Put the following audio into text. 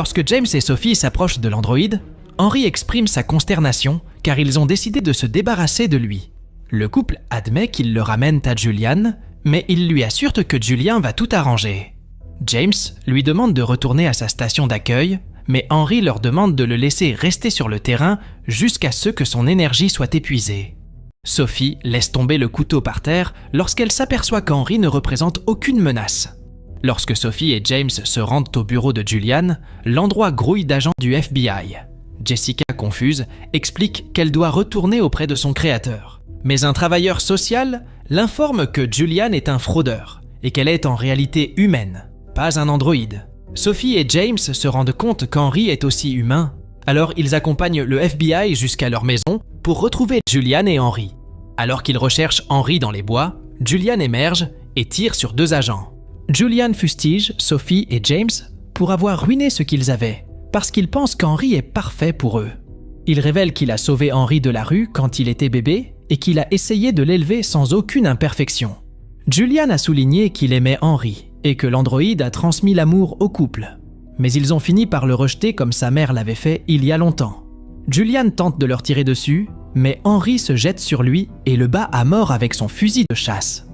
Lorsque James et Sophie s'approchent de l'androïde, Henry exprime sa consternation car ils ont décidé de se débarrasser de lui. Le couple admet qu'ils le ramènent à Julian, mais il lui assure que Julian va tout arranger. James lui demande de retourner à sa station d'accueil, mais Henry leur demande de le laisser rester sur le terrain jusqu'à ce que son énergie soit épuisée. Sophie laisse tomber le couteau par terre lorsqu'elle s'aperçoit qu'Henry ne représente aucune menace. Lorsque Sophie et James se rendent au bureau de Julian, l'endroit grouille d'agents du FBI. Jessica, confuse, explique qu'elle doit retourner auprès de son créateur. Mais un travailleur social l'informe que Julian est un fraudeur et qu'elle est en réalité humaine, pas un androïde. Sophie et James se rendent compte qu'Henry est aussi humain, alors ils accompagnent le FBI jusqu'à leur maison pour retrouver Julian et Henry. Alors qu'ils recherchent Henry dans les bois, Julian émerge et tire sur 2 agents. Julian fustige Sophie et James pour avoir ruiné ce qu'ils avaient, parce qu'il pense qu'Henry est parfait pour eux. Il révèle qu'il a sauvé Henry de la rue quand il était bébé et qu'il a essayé de l'élever sans aucune imperfection. Julian a souligné qu'il aimait Henry et que l'androïde a transmis l'amour au couple. Mais ils ont fini par le rejeter comme sa mère l'avait fait il y a longtemps. Julian tente de leur tirer dessus, mais Henry se jette sur lui et le bat à mort avec son fusil de chasse.